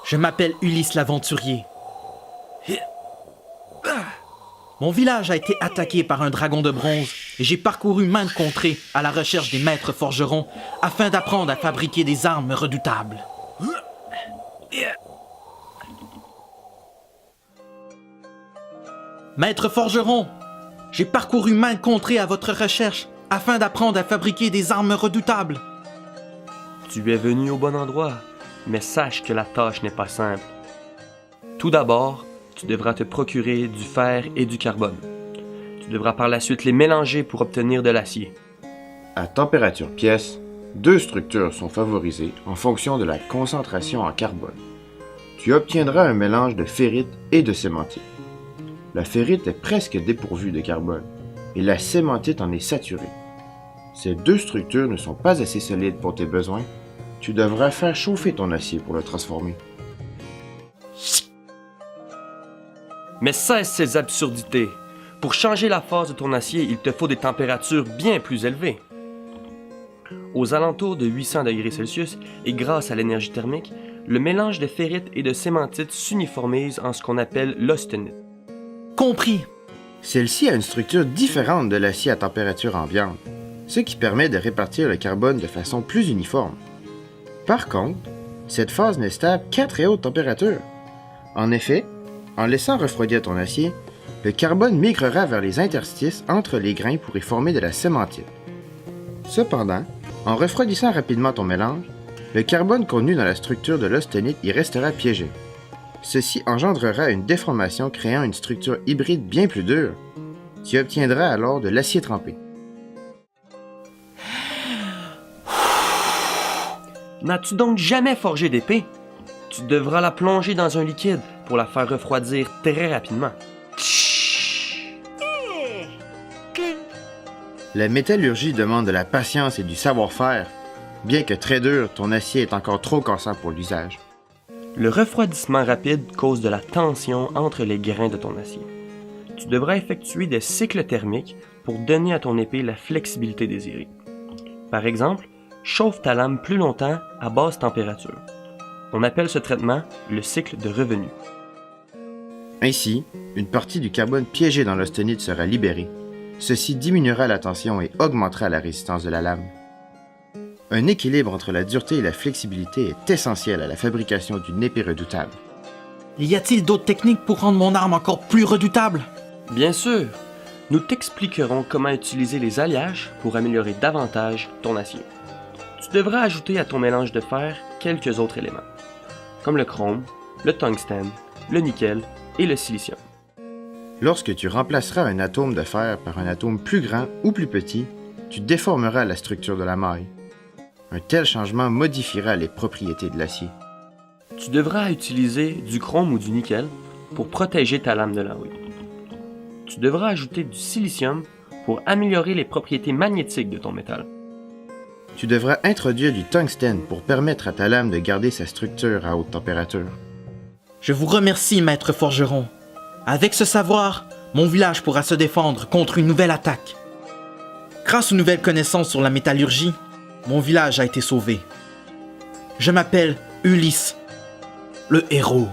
Je m'appelle Ulysse l'aventurier. Mon village a été attaqué par un dragon de bronze et j'ai parcouru maintes contrées à la recherche des maîtres forgerons afin d'apprendre à fabriquer des armes redoutables. Maître forgeron, j'ai parcouru maintes contrées à votre recherche afin d'apprendre à fabriquer des armes redoutables. Tu es venu au bon endroit, mais sache que la tâche n'est pas simple. Tout d'abord, tu devras te procurer du fer et du carbone. Tu devras par la suite les mélanger pour obtenir de l'acier. À température pièce, deux structures sont favorisées en fonction de la concentration en carbone. Tu obtiendras un mélange de ferrite et de cémentite. La ferrite est presque dépourvue de carbone et la cémentite en est saturée. Ces deux structures ne sont pas assez solides pour tes besoins. Tu devras faire chauffer ton acier pour le transformer. Mais cesse ces absurdités. Pour changer la phase de ton acier, il te faut des températures bien plus élevées. Aux alentours de 800 degrés Celsius, et grâce à l'énergie thermique, le mélange de ferrite et de cémentite s'uniformise en ce qu'on appelle l'austenite. Compris. Celle-ci a une structure différente de l'acier à température ambiante, ce qui permet de répartir le carbone de façon plus uniforme. Par contre, cette phase n'est stable qu'à très haute température. En effet, en laissant refroidir ton acier, le carbone migrera vers les interstices entre les grains pour y former de la cémentite. Cependant, en refroidissant rapidement ton mélange, le carbone contenu dans la structure de l'austenite y restera piégé. Ceci engendrera une déformation créant une structure hybride bien plus dure. Tu obtiendras alors de l'acier trempé. N'as-tu donc jamais forgé d'épée? Tu devras la plonger dans un liquide pour la faire refroidir très rapidement. La métallurgie demande de la patience et du savoir-faire. Bien que très dur, ton acier est encore trop cassant pour l'usage. Le refroidissement rapide cause de la tension entre les grains de ton acier. Tu devras effectuer des cycles thermiques pour donner à ton épée la flexibilité désirée. Par exemple, chauffe ta lame plus longtemps à basse température. On appelle ce traitement le cycle de revenu. Ainsi, une partie du carbone piégé dans l'austenite sera libérée. Ceci diminuera la tension et augmentera la résistance de la lame. Un équilibre entre la dureté et la flexibilité est essentiel à la fabrication d'une épée redoutable. Y a-t-il d'autres techniques pour rendre mon arme encore plus redoutable? Bien sûr, nous t'expliquerons comment utiliser les alliages pour améliorer davantage ton acier. Tu devras ajouter à ton mélange de fer quelques autres éléments, comme le chrome, le tungstène, le nickel et le silicium. Lorsque tu remplaceras un atome de fer par un atome plus grand ou plus petit, tu déformeras la structure de la maille. Un tel changement modifiera les propriétés de l'acier. Tu devras utiliser du chrome ou du nickel pour protéger ta lame de la rouille. Tu devras ajouter du silicium pour améliorer les propriétés magnétiques de ton métal. Tu devras introduire du tungstène pour permettre à ta lame de garder sa structure à haute température. Je vous remercie, maître forgeron. Avec ce savoir, mon village pourra se défendre contre une nouvelle attaque. Grâce aux nouvelles connaissances sur la métallurgie, mon village a été sauvé. Je m'appelle Ulysse, le héros.